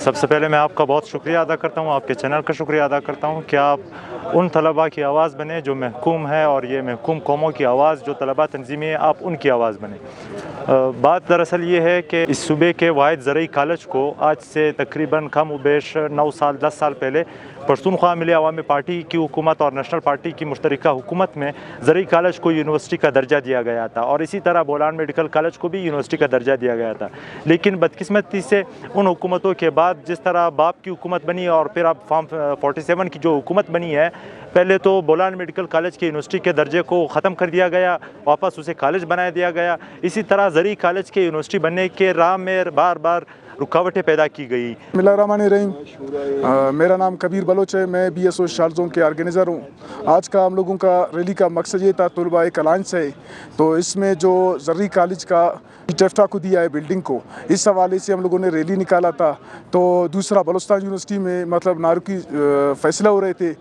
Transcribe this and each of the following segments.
سب سے پہلے میں آپ کا بہت شکریہ ادا کرتا ہوں، آپ کے چینل کا شکریہ ادا کرتا ہوں کہ آپ ان طلباء کی آواز بنے جو محکوم ہے، اور یہ محکوم قوموں کی آواز جو طلباء تنظیمیں ہیں، آپ ان کی آواز بنے۔ بات دراصل یہ ہے کہ اس صوبے کے واحد زرعی کالج کو آج سے تقریباً کم و بیش 9 سال 10 سال پہلے پشتونخوا ملی عوامی پارٹی کی حکومت اور نیشنل پارٹی کی مشترکہ حکومت میں زرعی کالج کو یونیورسٹی کا درجہ دیا گیا تھا، اور اسی طرح بولان میڈیکل کالج کو بھی یونیورسٹی کا درجہ دیا گیا تھا۔ لیکن بدقسمتی سے ان حکومتوں کے بعد جس طرح باپ کی حکومت بنی اور پھر اب فارم 47 کی جو حکومت بنی ہے، پہلے تو بولان میڈیکل کالج کے یونیورسٹی کے درجے کو ختم کر دیا گیا، واپس اسے کالج بنا دیا گیا۔ اسی طرح زرعی کالج کے یونیورسٹی بننے کے راہ میں بار بار رکاوٹیں پیدا کی گئی۔ بسم اللہ الرحمن الرحیم، میرا نام کبیر بلوچ ہے، میں B S O short zone کے آرگنائزر ہوں۔ آج کا ہم لوگوں کا ریلی کا مقصد یہ تھا، طلباء ایک الائنس ہے، تو اس میں جو زرعی کالج کا ٹیفٹا کو دیا ہے بلڈنگ کو، اس حوالے سے ہم لوگوں نے ریلی نکالا تھا۔ تو دوسرا بلوچستان یونیورسٹی میں مطلب نارکی فیصلہ ہو رہے تھے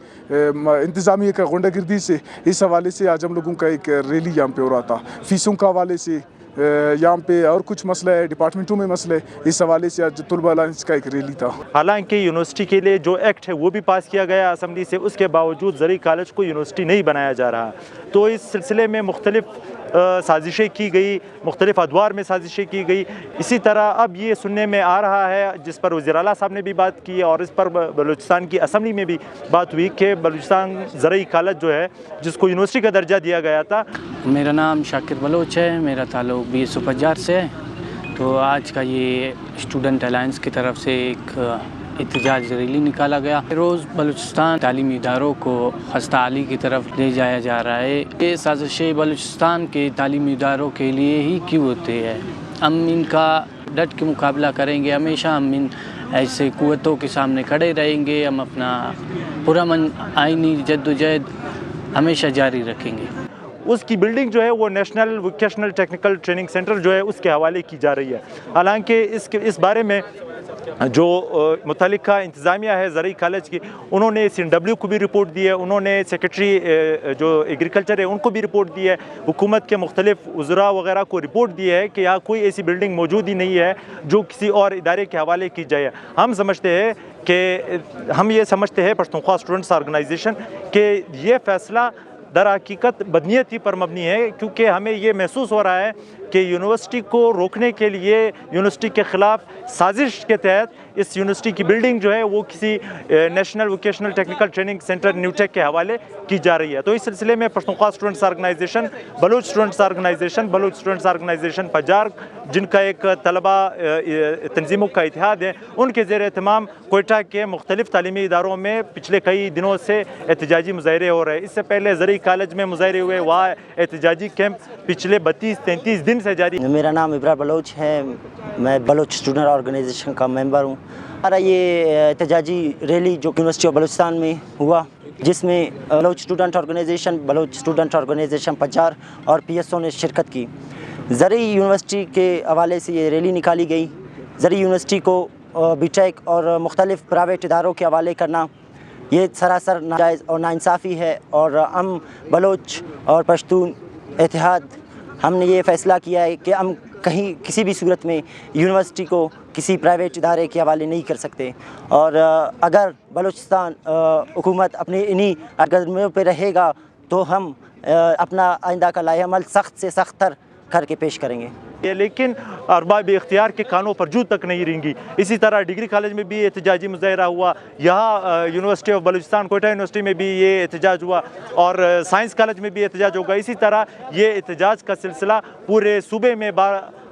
انتظامیہ کا غنڈہ گردی سے، اس حوالے سے آج ہم لوگوں کا ایک ریلی یہاں پہ ہو رہا تھا۔ فیسوں کا حوالے سے یہاں پہ اور کچھ مسئلہ ہے، ڈپارٹمنٹوں میں مسئلہ ہے، اس حوالے سے آج طلباء الائنس کا ایک ریلی تھا۔ حالانکہ یونیورسٹی کے لیے جو ایکٹ ہے وہ بھی پاس کیا گیا اسمبلی سے، اس کے باوجود زرعی کالج کو یونیورسٹی نہیں بنایا جا رہا۔ تو اس سلسلے میں مختلف سازشیں کی گئی، مختلف ادوار میں سازشیں کی گئی۔ اسی طرح اب یہ سننے میں آ رہا ہے، جس پر وزیر اعلیٰ صاحب نے بھی بات کی اور اس پر بلوچستان کی اسمبلی میں بھی بات ہوئی، کہ بلوچستان زرعی کالج جو ہے جس کو یونیورسٹی کا درجہ دیا گیا تھا۔ میرا نام شاکر بلوچ ہے، میرا تعلق BSO پجار سے ہے۔ تو آج کا یہ اسٹوڈنٹ الائنس کی طرف سے ایک احتجاج ریلی نکالا گیا۔ روز بلوچستان تعلیمی اداروں کو خستہ حالی کی طرف لے جایا جا رہا ہے۔ یہ سازشیں بلوچستان کے تعلیمی اداروں کے لیے ہی کیوں ہوتی ہے؟ ہم ان کا ڈٹ کے مقابلہ کریں گے، ہمیشہ ہم ان ایسے قوتوں کے سامنے کھڑے رہیں گے، ہم اپنا پرامن آئینی جدوجہد ہمیشہ جاری رکھیں گے۔ اس کی بلڈنگ جو ہے وہ national vocational technical training centre جو ہے اس کے حوالے کی جا رہی ہے۔ حالانکہ اس بارے میں جو متعلقہ انتظامیہ ہے زرعی کالج کی، انہوں نے CNW کو بھی رپورٹ دی ہے، انہوں نے سیکرٹری جو ایگریکلچر ہے ان کو بھی رپورٹ دی ہے، حکومت کے مختلف وزراء وغیرہ کو رپورٹ دی ہے کہ یہاں کوئی ایسی بلڈنگ موجود ہی نہیں ہے جو کسی اور ادارے کے حوالے کی جائے۔ ہم یہ سمجھتے ہیں پشتونخوا اسٹوڈنٹس آرگنائزیشن کہ یہ فیصلہ در حقیقت بدنیتی پر مبنی ہے، کیونکہ ہمیں یہ محسوس ہو رہا ہے کہ یونیورسٹی کو روکنے کے لیے یونیورسٹی کے خلاف سازش کے تحت اس یونیورسٹی کی بلڈنگ جو ہے وہ کسی national vocational technical training centre NAVTTC کے حوالے کی جا رہی ہے۔ تو اس سلسلے میں Pashtunkhwa students organisation, Baloch students organisation Pajjar, جن کا ایک طلباء تنظیموں کا اتحاد ہے، ان کے زیر اہتمام کوئٹہ کے مختلف تعلیمی اداروں میں پچھلے کئی دنوں سے احتجاجی مظاہرے ہو رہے ہیں۔ اس سے پہلے زرعی کالج میں مظاہرے ہوئے، وہاں احتجاجی کیمپ پچھلے 32-33 دن سے جاری۔ میرا نام ابرار بلوچ ہے، میں بلوچ اسٹوڈنٹ آرگنائزیشن کا ممبر ہوں۔ ہمارا یہ احتجاجی ریلی جو یونیورسٹی آف بلوچستان میں ہوا، جس میں بلوچ اسٹوڈنٹ آرگنائزیشن پجار اور PSO نے شرکت کی۔ زرعی یونیورسٹی کے حوالے سے یہ ریلی نکالی گئی۔ زرعی یونیورسٹی کو BTech اور مختلف پرائیویٹ اداروں کے حوالے کرنا یہ سراسر ناجائز اور ناانصافی ہے، اور ہم بلوچ اور پشتون اتحاد ہم نے یہ فیصلہ کیا ہے کہ ہم کہیں کسی بھی صورت میں یونیورسٹی کو کسی پرائیویٹ ادارے کے حوالے نہیں کر سکتے، اور اگر بلوچستان حکومت اپنے انہی قدموں پہ رہے گا تو ہم اپنا آئندہ کا لائحہ عمل سخت سے سخت تر کر کے پیش کریں گے۔ لیکن ارباب اختیار کے کانوں پر جوں تک نہیں رینگی۔ اسی طرح ڈگری کالج میں بھی احتجاجی مظاہرہ ہوا، یہاں university of Balochistan Quetta university میں بھی یہ احتجاج ہوا، اور سائنس کالج میں بھی احتجاج ہوگا۔ اسی طرح یہ احتجاج کا سلسلہ پورے صوبے میں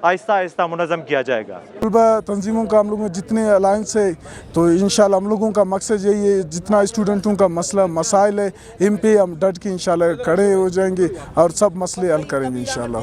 آہستہ آہستہ منظم کیا جائے گا۔ طلباء تنظیموں کا ہم لوگوں میں جتنے الائنس ہے، تو انشاءاللہ ہم لوگوں کا مقصد یہی ہے، جتنا اسٹوڈنٹوں کا مسائل ہے ان پہ ہم ڈٹ کے انشاءاللہ کھڑے ہو جائیں گے اور سب مسئلے حل کریں گے انشاءاللہ۔